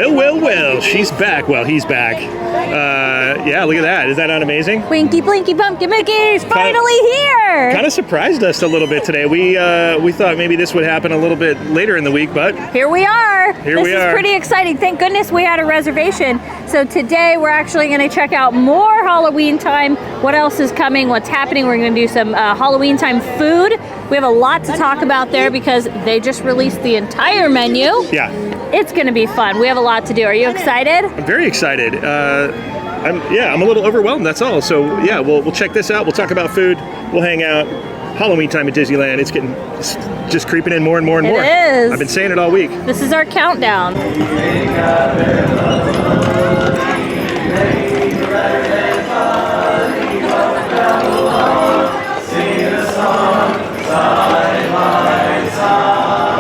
Well, she's back. Well, he's back. Yeah, look at that. Is that not amazing? Winky Blinky Pumpkin Mickey's finally here! Kind of surprised us a little bit today. We thought maybe this would happen a little bit later in the week, but here we are. This is pretty exciting. Thank goodness we had a reservation. So today we're actually going to check out more Halloween time. What else is coming? What's happening? We're going to do some Halloween time food. We have a lot to talk about there because they just released the entire menu. Yeah. It's going to be fun. We have a lot to do. Are you excited? I'm very excited. I'm a little overwhelmed, that's all. So yeah, we'll check this out. We'll talk about food. We'll hang out. Halloween time at Disneyland. It's just creeping in more and more and more. It is. I've been saying it all week. This is our countdown.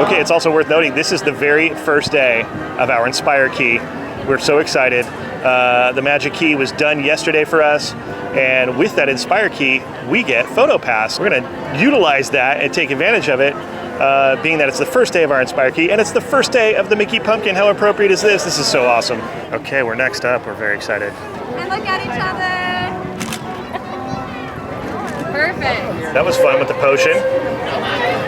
Okay, it's also worth noting this is the very first day of our Inspire Key. We're so excited. The Magic Key was done yesterday for us, and with that Inspire Key, we get Photo Pass. We're gonna utilize that and take advantage of it, being that it's the first day of our Inspire Key, and it's the first day of the Mickey Pumpkin. How appropriate is this? This is so awesome. Okay, we're next up. We're very excited. And look at each other. Perfect. That was fun with the potion.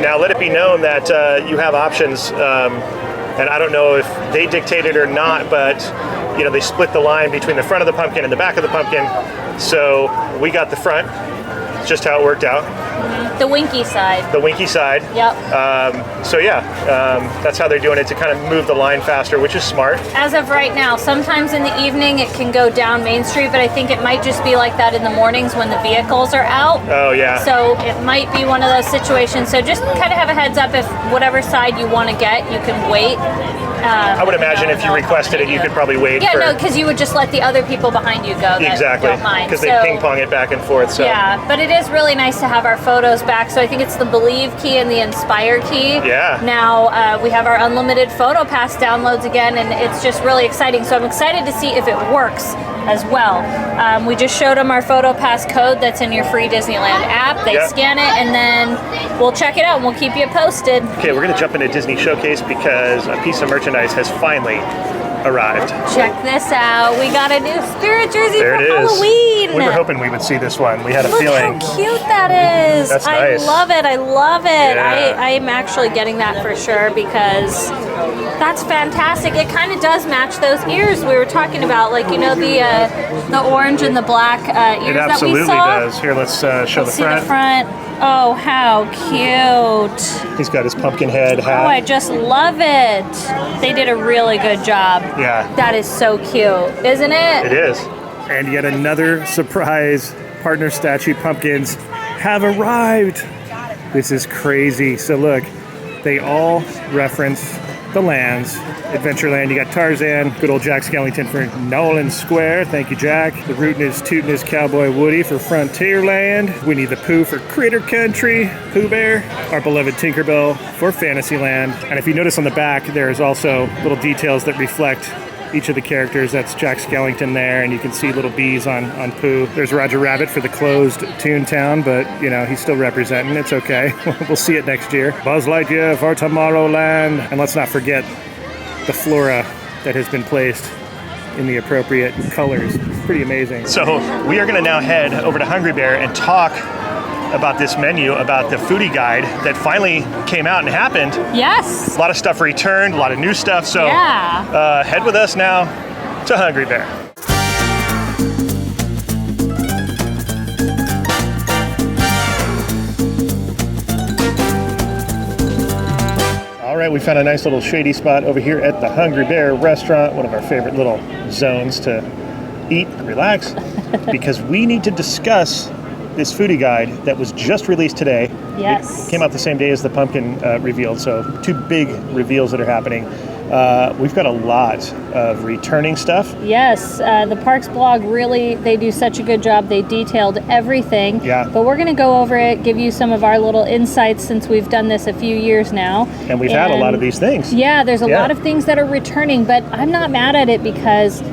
Now let it be known that you have options, and I don't know if they dictate it or not, but you know, they split the line between the front of the pumpkin and the back of the pumpkin. So we got the front, just how it worked out. The winky side. The winky side. Yep. That's how they're doing it, to kind of move the line faster, which is smart. As of right now, sometimes in the evening it can go down Main Street, but I think it might just be like that in the mornings when the vehicles are out. Oh yeah. So it might be one of those situations. So just kind of have a heads up, if whatever side you want to get, you can wait. I would imagine if you requested it, you could probably wait. Yeah, no, because you would just let the other people behind you go that exactly. don't mind. Because they ping pong it back and forth. So. Yeah, but it is really nice to have our photos back. So I think it's the Believe key and the Inspire key. Yeah. Now we have our unlimited Photo Pass downloads again, and it's just really exciting. So I'm excited to see if it works as well. We just showed them our Photo Pass code that's in your free Disneyland app. They scan it, and then we'll check it out and we'll keep you posted. Okay, we're going to jump into Disney Showcase because a piece of merchandise has finally arrived. Check this out. We got a new Spirit jersey there for it is. Halloween. We were hoping we would see this one. We had a feeling. Look how cute that is. That's nice. I love it. I love it. Yeah. I'm actually getting that for sure because that's fantastic. It kind of does match those ears we were talking about, like, you know, the orange and the black ears that we saw. It absolutely does. Here, let's show the See front. the front. Oh, how cute. He's got his pumpkin head hat. Oh, I just love it. They did a really good job. Yeah. That is so cute, isn't it? It is. And yet another surprise. Partner statue pumpkins have arrived. This is crazy. So look, they all reference the lands. Adventureland, you got Tarzan, good old Jack Skellington for Nolan Square. Thank you, Jack. The Rootin' is Tootin' is Cowboy Woody for Frontierland. Winnie the Pooh for Critter Country. Pooh Bear. Our beloved Tinkerbell for Fantasyland. And if you notice on the back, there's also little details that reflect each of the characters. That's Jack Skellington there, and you can see little bees on Pooh. There's Roger Rabbit for the closed Toontown, but you know, he's still representing. It's okay. We'll see it next year. Buzz Lightyear for Tomorrowland. And let's not forget the flora that has been placed in the appropriate colors. It's pretty amazing. So we are going to now head over to Hungry Bear and talk about this menu, about the foodie guide that finally came out and happened. Yes. A lot of stuff returned, a lot of new stuff. So yeah. Head with us now to Hungry Bear. All right, we found a nice little shady spot over here at the Hungry Bear restaurant, one of our favorite little zones to eat and relax, because we need to discuss this foodie guide that was just released today. Yes. It came out the same day as the pumpkin revealed, so two big reveals that are happening. We've got a lot of returning stuff. Yes, the Parks blog really, they do such a good job. They detailed everything. Yeah. But we're going to go over it, give you some of our little insights since we've done this a few years now. And we've had a lot of these things. Yeah, there's a lot of things that are returning, but I'm not mad at it because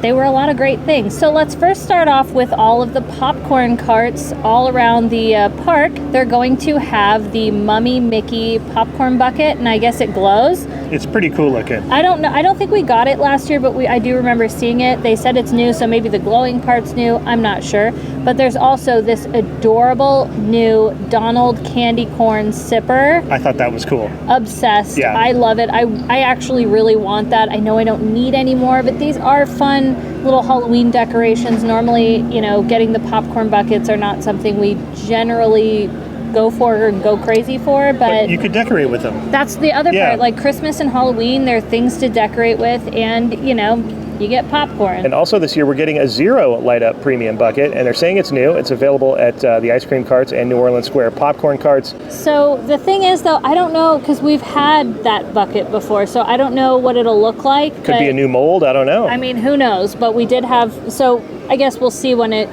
they were a lot of great things. So let's first start off with all of the popcorn carts all around the park. They're going to have the Mummy Mickey popcorn bucket, and I guess it glows. It's pretty cool looking. I don't know. I don't think we got it last year, but I do remember seeing it. They said it's new, so maybe the glowing part's new. I'm not sure. But there's also this adorable new Donald candy corn sipper. I thought that was cool. Obsessed. Yeah. I love it. I actually really want that. I know I don't need any more, but these are fun little Halloween decorations. Normally, getting the popcorn buckets are not something we generally go for or go crazy for, but you could decorate with them. That's the other part. Like Christmas and Halloween, they're things to decorate with, and you get popcorn. And also this year we're getting a zero light up premium bucket, and they're saying it's new. It's available at the ice cream carts and New Orleans Square popcorn carts. So the thing is, though, I don't know, because we've had that bucket before, so I don't know what it'll look like. Could be a new mold. I don't know. I mean, who knows? But we did have, so I guess we'll see when it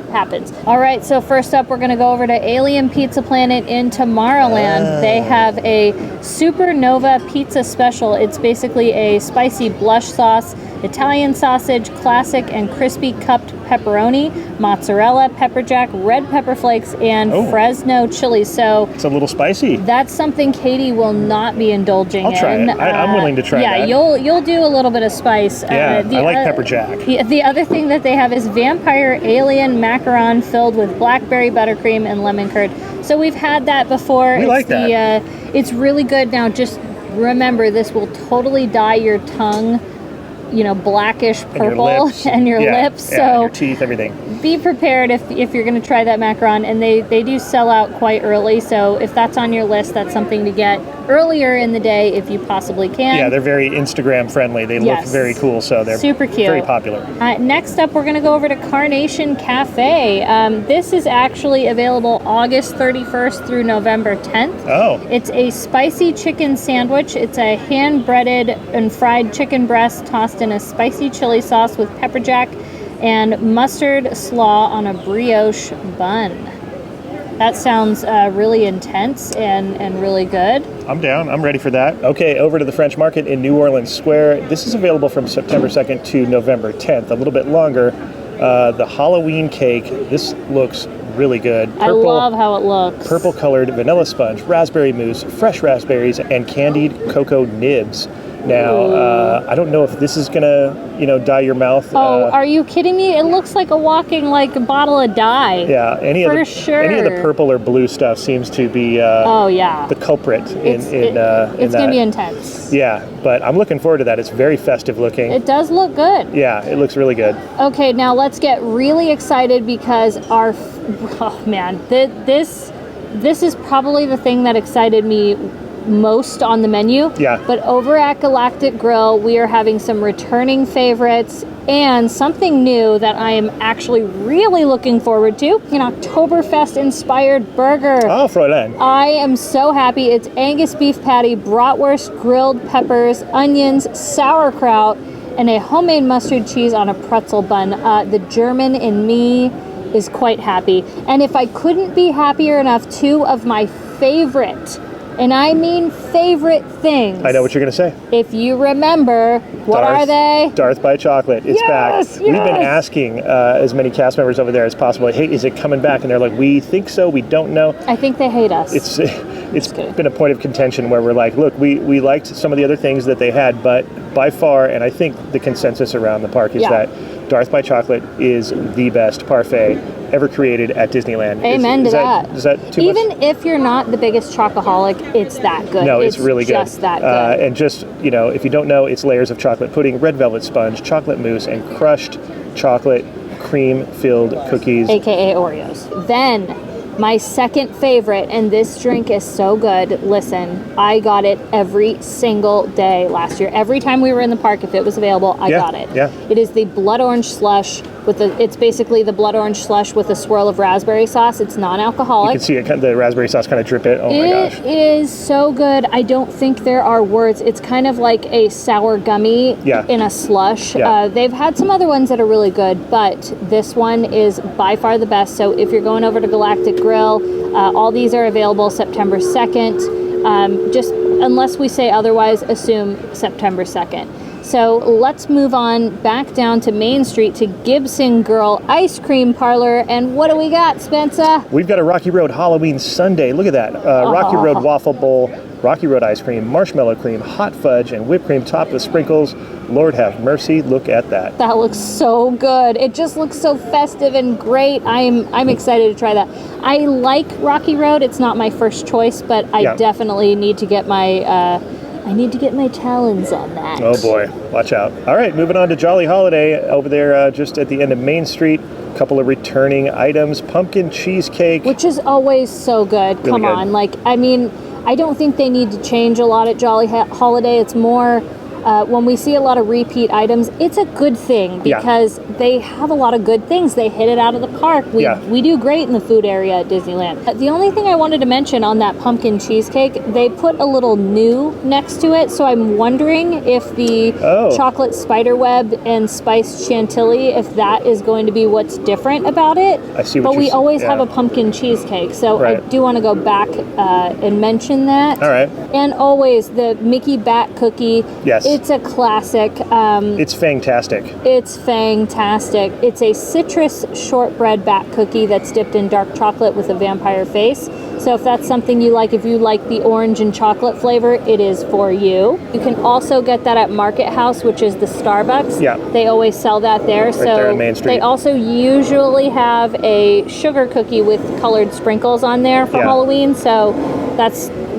happens. All right, so first up, we're going to go over to Alien Pizza Planet in Tomorrowland. They have a Supernova Pizza Special. It's basically a spicy blush sauce, Italian sausage, classic and crispy cupped pepperoni, mozzarella, pepper jack, red pepper flakes, and Fresno chili. So it's a little spicy. That's something Katie will not be indulging in. I'll try it. I'm willing to try that. Yeah, you'll do a little bit of spice. Yeah, I like pepper jack. The other thing that they have is vampire alien macaron filled with blackberry buttercream and lemon curd. So we've had that before. We like that. It's really good. Now just remember, this will totally dye your tongue, blackish purple and your lips. So and your teeth, everything. Be prepared if you're going to try that macaron, and they do sell out quite early. So if that's on your list, that's something to get earlier in the day if you possibly can. Yeah, they're very Instagram friendly. They look very cool, so they're super cute, very popular. Next up, we're going to go over to Carnation Cafe. This is actually available August 31st through November 10th. Oh. It's a spicy chicken sandwich. It's a hand-breaded and fried chicken breast tossed in a spicy chili sauce with pepper jack and mustard slaw on a brioche bun. That sounds really intense and really good. I'm down. I'm ready for that. Okay, over to the French Market in New Orleans Square. This is available from September 2nd to November 10th, a little bit longer. The Halloween cake, this looks really good. I love how it looks. Purple colored vanilla sponge, raspberry mousse, fresh raspberries, and candied cocoa nibs. Now, I don't know if this is gonna, dye your mouth. Are you kidding me? It looks like a walking bottle of dye. Yeah, any of the purple or blue stuff seems to be the culprit it's gonna be intense. Yeah, but I'm looking forward to that. It's very festive looking. It does look good. Yeah, it looks really good. Okay, now let's get really excited because this is probably the thing that excited me most on the menu. Yeah. But over at Galactic Grill, we are having some returning favorites and something new that I am actually really looking forward to, an Oktoberfest inspired burger. Oh, Fräulein. I am so happy. It's Angus beef patty, bratwurst, grilled peppers, onions, sauerkraut, and a homemade mustard cheese on a pretzel bun. The German in me is quite happy. And if I couldn't be happier enough, two of my favorite, and I mean favorite things. I know what you're going to say. If you remember, what are they? Darth by Chocolate. It's back. Yes. We've been asking as many cast members over there as possible, hey, is it coming back? And they're like, we think so. We don't know. I think they hate us. It's been a point of contention where we're like, look, we liked some of the other things that they had, but by far, and I think the consensus around the park is that Darth by Chocolate is the best parfait ever created at Disneyland. Amen to that. Is that too much? Even if you're not the biggest chocoholic, it's that good. No, it's really good. Just that good. And just, if you don't know, it's layers of chocolate pudding, red velvet sponge, chocolate mousse, and crushed chocolate cream-filled cookies. AKA Oreos. Then, my second favorite, and this drink is so good. Listen, I got it every single day last year. Every time we were in the park, if it was available, I got it. Yeah. It is the blood orange slush it's basically the blood orange slush with a swirl of raspberry sauce. It's non-alcoholic. You can see it, the raspberry sauce kind of drip it. Oh my gosh. It is so good. I don't think there are words. It's kind of like a sour gummy in a slush. Yeah. They've had some other ones that are really good, but this one is by far the best. So if you're going over to Galactic Grill, all these are available September 2nd. Just unless we say otherwise, assume September 2nd. So let's move on back down to Main Street to Gibson Girl Ice Cream Parlor. And what do we got, Spencer? We've got a Rocky Road Halloween sundae. Look at that. Rocky Road waffle bowl, Rocky Road ice cream, marshmallow cream, hot fudge, and whipped cream topped with sprinkles. Lord have mercy, look at that. That looks so good. It just looks so festive and great. I'm excited to try that. I like Rocky Road. It's not my first choice, but I definitely need to get my talons on that. Oh boy, watch out. All right, moving on to Jolly Holiday over there just at the end of Main Street. A couple of returning items. Pumpkin cheesecake. Which is always so good. Really Come good. on. I don't think they need to change a lot at Jolly Holiday. It's more when we see a lot of repeat items, it's a good thing because they have a lot of good things. They hit it out of the park. We do great in the food area at Disneyland. The only thing I wanted to mention on that pumpkin cheesecake, they put a little new next to it. So I'm wondering if the chocolate spiderweb and spiced chantilly, if that is going to be what's different about it. I see what But you're we always have yeah. a pumpkin cheesecake. So Right. I do want to go back and mention that. All right. And always the Mickey Bat cookie. Yes. It's a classic. It's fantastic. It's fantastic. It's a citrus shortbread bat cookie that's dipped in dark chocolate with a vampire face. So if that's something you like, if you like the orange and chocolate flavor, it is for you. You can also get that at Market House, which is the Starbucks. Yeah. They always sell that there. Right there on Main Street. They also usually have a sugar cookie with colored sprinkles on there for Halloween. So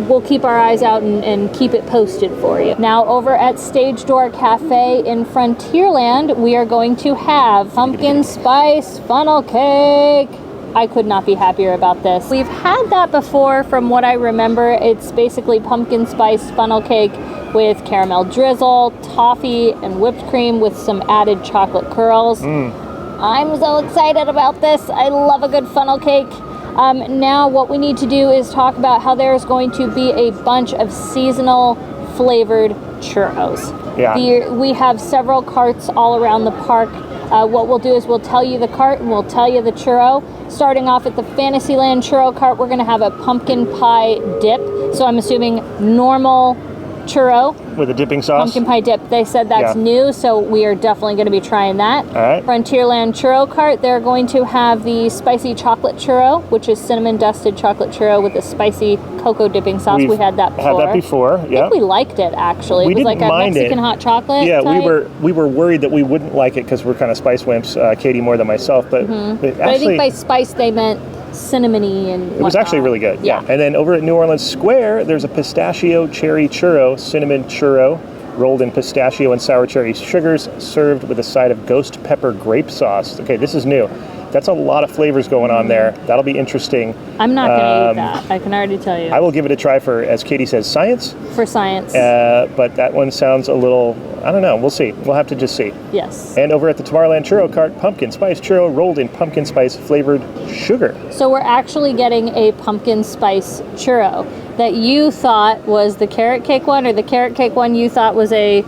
we'll keep our eyes out and keep it posted for you. Now over at Stage Door Cafe in Frontierland, we are going to have pumpkin spice funnel cake. I could not be happier about this. We've had that before from what I remember. It's basically pumpkin spice funnel cake with caramel drizzle, toffee, and whipped cream with some added chocolate curls. I'm so excited about this. I love a good funnel cake. Now what we need to do is talk about how there's going to be a bunch of seasonal flavored churros. Yeah. We have several carts all around the park. What we'll do is we'll tell you the cart and we'll tell you the churro. Starting off at the Fantasyland churro cart, we're going to have a pumpkin pie dip. So I'm assuming normal churro With a dipping sauce? pumpkin pie dip. They said that's new, so we are definitely going to be trying that. All right. Frontierland churro cart, they're going to have the spicy chocolate churro, which is cinnamon dusted chocolate churro with a spicy cocoa dipping sauce. We had that before. Had that before, I think we liked it actually. We It was like didn't a mind Mexican it. hot chocolate. Yeah, type. we were worried that we wouldn't like it because we're kind of spice wimps, Katie more than myself, but, But I think by spice they meant cinnamony and it was actually really good. Yeah. And then over at New Orleans Square, there's a pistachio cherry churro, cinnamon churro, rolled in pistachio and sour cherry sugars, served with a side of ghost pepper grape sauce. Okay, this is new. That's a lot of flavors going on there. That'll be interesting. I'm not going to eat that. I can already tell you. I will give it a try for, as Katie says, science. For science. But that one sounds a little, I don't know. We'll see. We'll have to just see. Yes. And over at the Tomorrowland Churro Cart, pumpkin spice churro rolled in pumpkin spice flavored sugar. So we're actually getting a pumpkin spice churro that you thought was the carrot cake one, or the carrot cake one you thought was a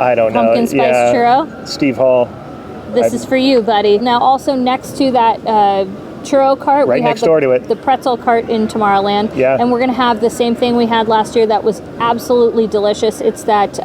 I don't know. pumpkin spice churro? Steve Hall. This is for you, buddy. Now, also next to that churro cart, Right we have next door to it. the pretzel cart in Tomorrowland. Yeah. And we're going to have the same thing we had last year that was absolutely delicious. It's that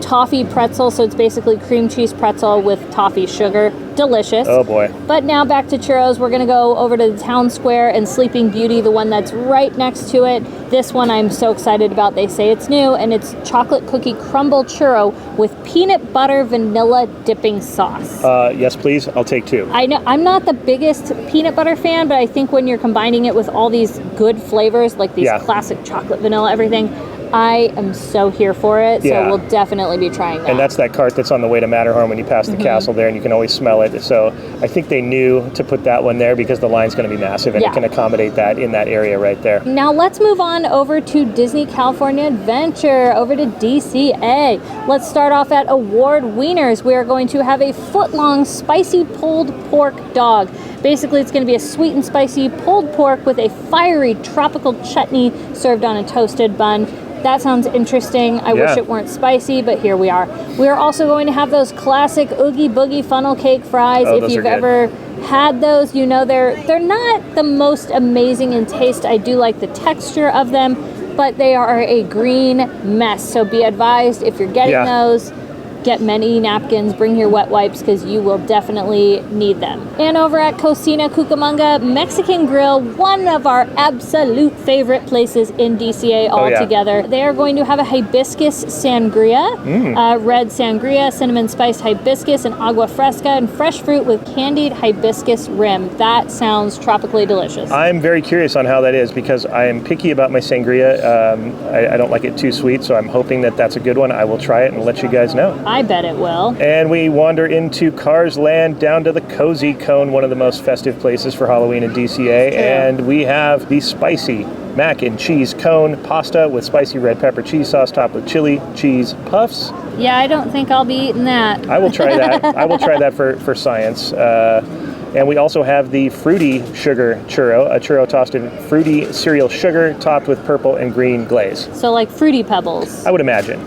toffee pretzel, so it's basically cream cheese pretzel with toffee sugar. Delicious. Oh boy. But now back to churros. We're going to go over to the Town Square and Sleeping Beauty, the one that's right next to it. This one I'm so excited about. They say it's new, and it's chocolate cookie crumble churro with peanut butter vanilla dipping sauce. Yes, please. I'll take two. I know I'm not the biggest peanut butter fan, but I think when you're combining it with all these good flavors, like these classic chocolate, vanilla, everything, I am so here for it. So we'll definitely be trying that. And that's that cart that's on the way to Matterhorn when you pass the castle there, and you can always smell it. So I think they knew to put that one there because the line's going to be massive, and it can accommodate that in that area right there. Now let's move on over to Disney California Adventure, over to DCA. Let's start off at Award Wieners. We are going to have a foot-long spicy pulled pork dog. Basically, it's going to be a sweet and spicy pulled pork with a fiery tropical chutney served on a toasted bun. That sounds interesting. I wish it weren't spicy, but here we are. We are also going to have those classic Oogie Boogie funnel cake fries. Oh, if you've ever had those, you know they're not the most amazing in taste. I do like the texture of them. but they are a green mess. So be advised, if you're getting those, get many napkins, bring your wet wipes, because you will definitely need them. And over at Cocina Cucamonga Mexican Grill, one of our absolute favorite places in DCA altogether. They are going to have a hibiscus sangria, red sangria, cinnamon spiced hibiscus, and agua fresca, and fresh fruit with candied hibiscus rim. That sounds tropically delicious. I'm very curious on how that is, because I am picky about my sangria. I don't like it too sweet, so I'm hoping that that's a good one. I will try it and let you guys know. I bet it will. And we wander into Cars Land down to the Cozy Cone, one of the most festive places for Halloween in DCA. And we have the spicy mac and cheese cone pasta with spicy red pepper cheese sauce topped with chili cheese puffs. Yeah, I don't think I'll be eating that. I will try that. I will try that for science. And we also have the fruity sugar churro, a churro tossed in fruity cereal sugar topped with purple and green glaze. So like Fruity Pebbles. I would imagine.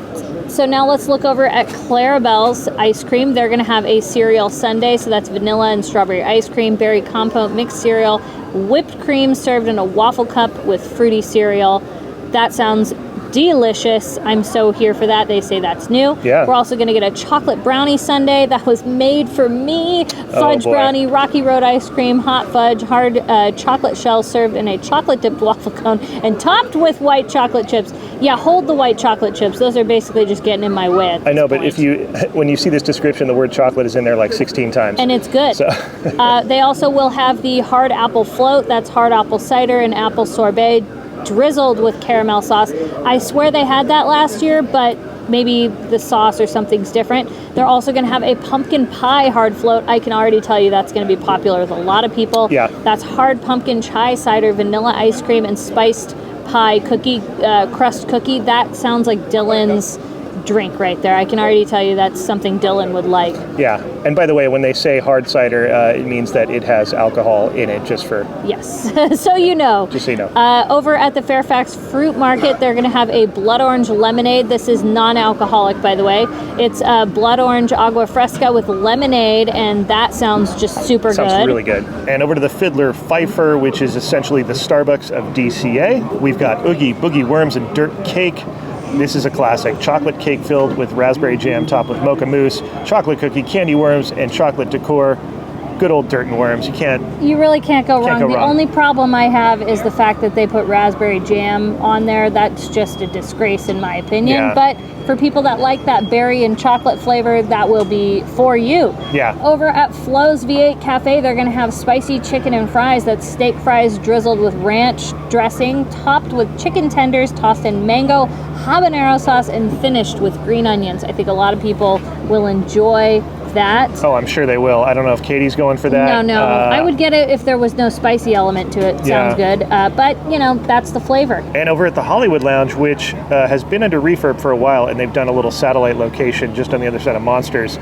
So now let's look over at Clarabelle's ice cream. They're going to have a cereal sundae, so that's vanilla and strawberry ice cream, berry compote, mixed cereal, whipped cream served in a waffle cup with fruity cereal. That sounds delicious. I'm so here for that. They say that's new. Yeah. We're also going to get a chocolate brownie sundae that was made for me. Fudge brownie, Rocky Road ice cream, hot fudge, hard chocolate shell served in a chocolate dipped waffle cone and topped with white chocolate chips. Yeah, hold the white chocolate chips. Those are basically just getting in my way. I know, but when you see this description, the word chocolate is in there like 16 times. And it's good. So. They also will have the hard apple float. That's hard apple cider and apple sorbet drizzled with caramel sauce. I swear they had that last year, but maybe the sauce or something's different. They're also going to have a pumpkin pie hard float. I can already tell you that's going to be popular with a lot of people. Yeah. That's hard pumpkin chai cider, vanilla ice cream, and spiced pie cookie, crust cookie. That sounds like Dylan's drink right there. I can already tell you that's something Dylan would like. Yeah. And by the way, when they say hard cider, it means that it has alcohol in it, just for... Yes. So you know. Just so you know. Over at the Fairfax Fruit Market, they're going to have a blood orange lemonade. This is non-alcoholic, by the way. It's blood orange agua fresca with lemonade, and that sounds just super good. Sounds really good. And over to the Fiddler Pfeiffer, which is essentially the Starbucks of DCA. We've got Oogie Boogie Worms and Dirt Cake. This is a classic. Chocolate cake filled with raspberry jam topped with mocha mousse, chocolate cookie, candy worms, and chocolate decor. Good old dirt and worms. You really can't go wrong. The only problem I have is the fact that they put raspberry jam on there. That's just a disgrace in my opinion. Yeah. But for people that like that berry and chocolate flavor, that will be for you. Yeah. Over at Flo's V8 Cafe, they're going to have spicy chicken and fries. That's steak fries drizzled with ranch dressing, topped with chicken tenders, tossed in mango, habanero sauce, and finished with green onions. I think a lot of people will enjoy that. Oh, I'm sure they will. I don't know if Katie's going for that. No. I would get it if there was no spicy element to it. Sounds good. But, that's the flavor. And over at the Hollywood Lounge, which has been under refurb for a while, and they've done a little satellite location just on the other side of Monsters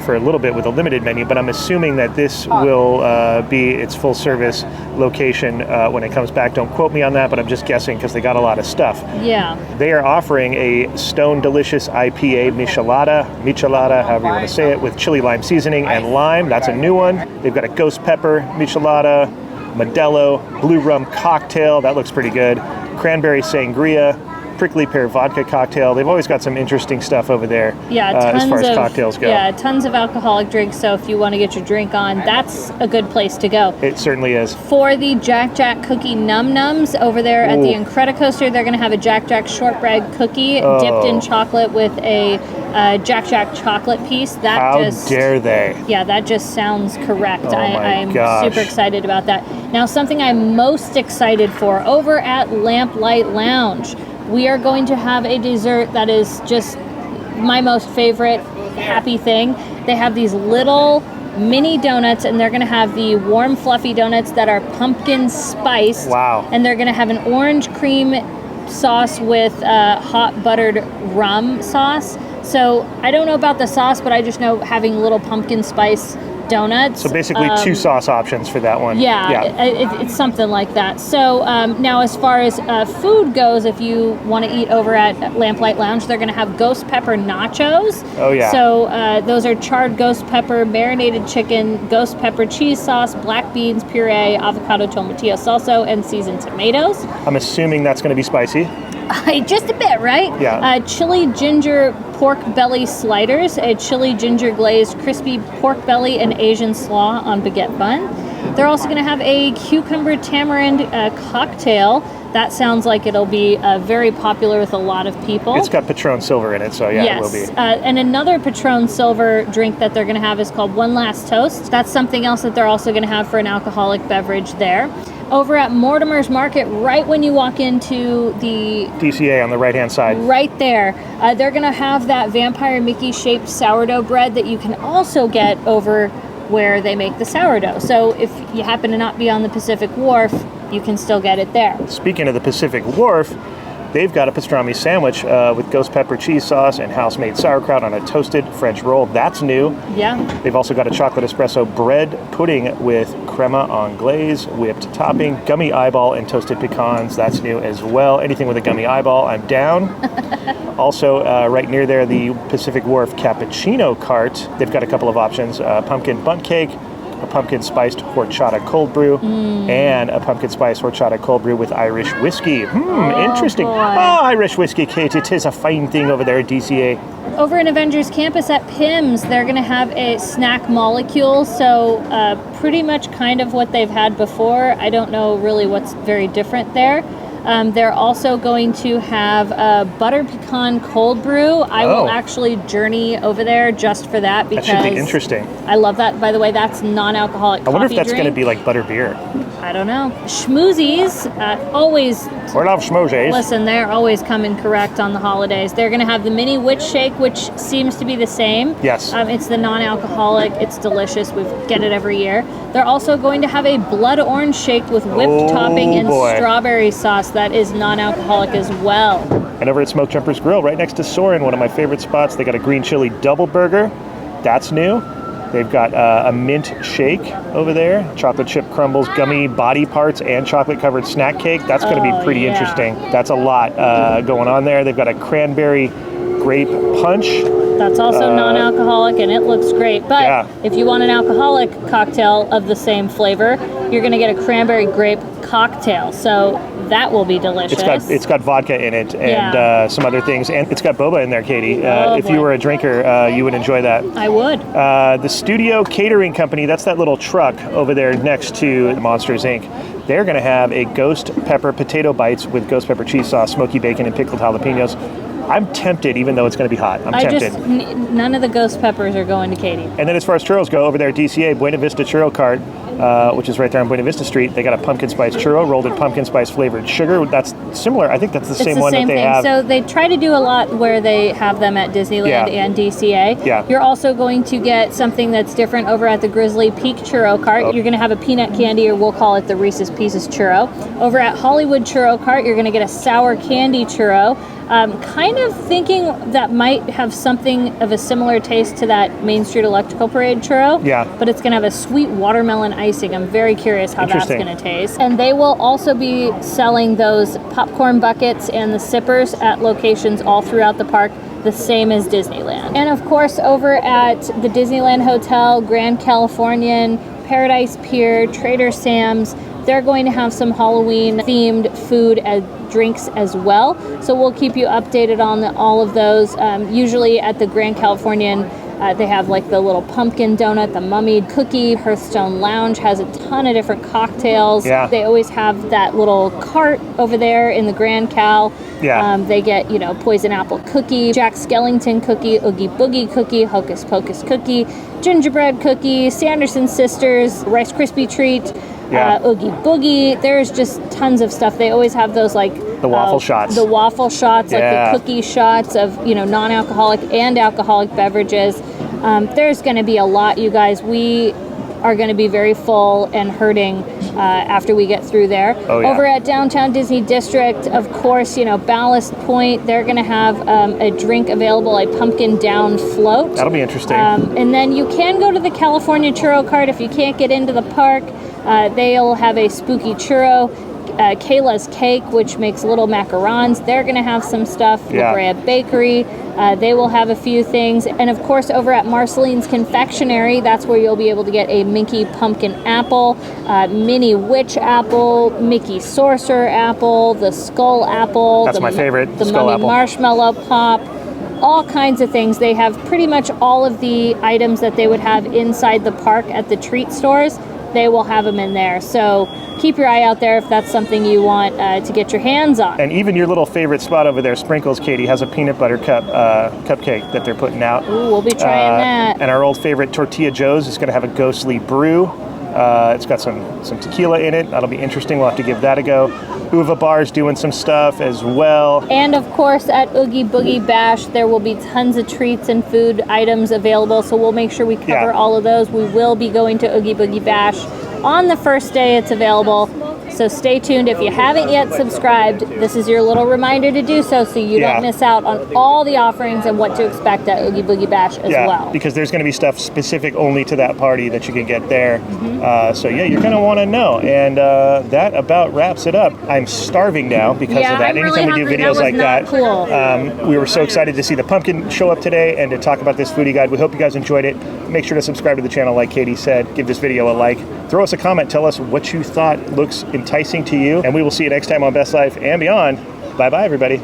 for a little bit with a limited menu, but I'm assuming that this will be its full service location when it comes back. Don't quote me on that, but I'm just guessing because they got a lot of stuff. Yeah. They are offering a Stone Delicious IPA Michelada, however you want to say it, with chili lime seasoning and lime. That's a new one. They've got a Ghost Pepper Michelada, Modelo, Blue Rum Cocktail. That looks pretty good. Cranberry Sangria, Prickly Pear Vodka Cocktail. They've always got some interesting stuff over there as far as cocktails go. Yeah, tons of alcoholic drinks, so if you want to get your drink on, that's a good place to go. It certainly is. For the Jack Jack Cookie Num Nums, over there at the Incredicoaster, they're going to have a Jack Jack shortbread cookie dipped in chocolate with a Jack Jack chocolate piece. How dare they? Yeah, that just sounds correct. I'm gosh. super excited about that. Now, something I'm most excited for, over at Lamplight Lounge, we are going to have a dessert that is just my most favorite happy thing. They have these little mini donuts, and they're going to have the warm, fluffy donuts that are pumpkin spiced. Wow. And they're going to have an orange cream sauce with hot buttered rum sauce. So I don't know about the sauce, but I just know having little pumpkin spice donuts. So basically 2 sauce options for that one. It's something like that. So now as far as food goes, if you want to eat over at Lamplight Lounge, they're going to have ghost pepper nachos. Oh, yeah. So those are charred ghost pepper, marinated chicken, ghost pepper cheese sauce, black beans, puree, avocado tomatillo salsa, and seasoned tomatoes. I'm assuming that's going to be spicy. Just a bit, right? Yeah. Chili ginger pork belly sliders, a chili ginger glazed crispy pork belly and Asian slaw on baguette bun. They're also going to have a cucumber tamarind cocktail. That sounds like it'll be very popular with a lot of people. It's got Patron Silver in it, so yeah, yes. It will be. And another Patron Silver drink that they're going to have is called One Last Toast. That's something else that they're also going to have for an alcoholic beverage there. Over at Mortimer's Market, right when you walk into the DCA on the right-hand side. Right there. They're going to have that Vampire Mickey-shaped sourdough bread that you can also get over where they make the sourdough. So if you happen to not be on the Pacific Wharf, you can still get it there. Speaking of the Pacific Wharf, they've got a pastrami sandwich with ghost pepper cheese sauce and house-made sauerkraut on a toasted French roll. That's new. Yeah. They've also got a chocolate espresso bread pudding with crema anglaise, whipped topping, gummy eyeball, and toasted pecans. That's new as well. Anything with a gummy eyeball, I'm down. Also, right near there, the Pacific Wharf cappuccino cart. They've got a couple of options. Pumpkin bundt cake, a pumpkin spiced horchata cold brew, and a pumpkin spiced horchata cold brew with Irish whiskey. Interesting. Boy. Oh, Irish whiskey, Kate. It is a fine thing over there at DCA. Over in Avengers Campus at Pim's, they're going to have a snack molecule. So pretty much kind of what they've had before. I don't know really what's very different there. They're also going to have a butter pecan cold brew. I will actually journey over there just for that because that should be interesting. I love that. By the way, that's non-alcoholic coffee I wonder if that's drink. going to be like butter beer. I don't know. Schmoozies, always. We love schmoozies. Listen, they're always coming correct on the holidays. They're going to have the mini witch shake, which seems to be the same. Yes. It's the non-alcoholic. It's delicious. We get it every year. They're also going to have a blood orange shake with whipped topping and strawberry sauce that is non-alcoholic as well. And over at Smoke Jumpers Grill, right next to Soren, one of my favorite spots, they got a green chili double burger. That's new. They've got a mint shake over there, chocolate chip crumbles, gummy body parts, and chocolate-covered snack cake. That's going to be pretty interesting. That's a lot going on there. They've got a cranberry grape punch. That's also non-alcoholic, and it looks great. But if you want an alcoholic cocktail of the same flavor, you're going to get a cranberry grape cocktail. So that will be delicious. It's got vodka in it and some other things. And it's got boba in there, Katie. If you were a drinker, you would enjoy that. I would. The Studio Catering Company, that's that little truck over there next to Monsters, Inc. They're going to have a ghost pepper potato bites with ghost pepper cheese sauce, smoky bacon, and pickled jalapenos. I'm tempted, even though it's going to be hot. I'm tempted. None of the ghost peppers are going to Katie. And then as far as churros go, over there at DCA, Buena Vista Churro Cart, which is right there on Buena Vista Street, they got a pumpkin spice churro rolled in pumpkin spice flavored sugar. That's similar. I think that's the same one that they have. So they try to do a lot where they have them at Disneyland and DCA. Yeah. You're also going to get something that's different over at the Grizzly Peak Churro Cart. You're going to have a peanut candy, or we'll call it the Reese's Pieces churro. Over at Hollywood Churro Cart, you're going to get a sour candy churro. Kind of thinking that might have something of a similar taste to that Main Street Electrical Parade churro. Yeah. But it's going to have a sweet watermelon icing. I'm very curious how that's going to taste. And they will also be selling those popcorn buckets and the sippers at locations all throughout the park, the same as Disneyland. And of course, over at the Disneyland Hotel, Grand Californian, Paradise Pier, Trader Sam's, they're going to have some Halloween-themed food and drinks as well. So we'll keep you updated on all of those. Usually at the Grand Californian, they have like the little pumpkin donut, the mummy cookie. Hearthstone Lounge has a ton of different cocktails. Yeah. They always have that little cart over there in the Grand Cal. Yeah. They get, poison apple cookie, Jack Skellington cookie, Oogie Boogie cookie, Hocus Pocus cookie, gingerbread cookie, Sanderson Sisters, Rice Krispie treat, Oogie Boogie. There's just tons of stuff. They always have those like the waffle shots. The waffle shots, like the cookie shots of, non-alcoholic and alcoholic beverages. There's going to be a lot, you guys. We are going to be very full and hurting after we get through there. Oh, yeah. Over at Downtown Disney District, of course, Ballast Point, they're going to have a drink available, a pumpkin down float. That'll be interesting. And then you can go to the California Churro Cart if you can't get into the park. They'll have a spooky churro. Kayla's Cake, which makes little macarons. They're going to have some stuff. Yeah. La Brea Bakery. They will have a few things. And of course, over at Marceline's Confectionery, that's where you'll be able to get a Minky Pumpkin Apple, Minnie Witch Apple, Mickey Sorcerer Apple, the Skull Apple. That's my favorite, The Skull Mummy Apple. Marshmallow Pop. All kinds of things. They have pretty much all of the items that they would have inside the park at the treat stores. They will have them in there. So keep your eye out there if that's something you want to get your hands on. And even your little favorite spot over there, Sprinkles, Katie, has a peanut butter cupcake that they're putting out. Ooh, we'll be trying that. And our old favorite Tortilla Joe's is going to have a ghostly brew. It's got some tequila in it. That'll be interesting. We'll have to give that a go. Uva Bar's doing some stuff as well. And of course, at Oogie Boogie Bash, there will be tons of treats and food items available. So we'll make sure we cover all of those. We will be going to Oogie Boogie Bash on the first day it's available. So stay tuned. If you haven't yet subscribed, this is your little reminder to do so you don't miss out on all the offerings and what to expect at Oogie Boogie Bash as well. Because there's going to be stuff specific only to that party that you can get there. So yeah, you're going to want to know. And that about wraps it up. I'm starving now because of that. I'm really Anytime we do hungry. videos like that, Cool. we were so excited to see the pumpkin show up today and to talk about this foodie guide. We hope you guys enjoyed it. Make sure to subscribe to the channel like Katie said. Give this video a like. Throw us a comment. Tell us what you thought looks enticing to you. And we will see you next time on Best Life and Beyond. Bye-bye, everybody.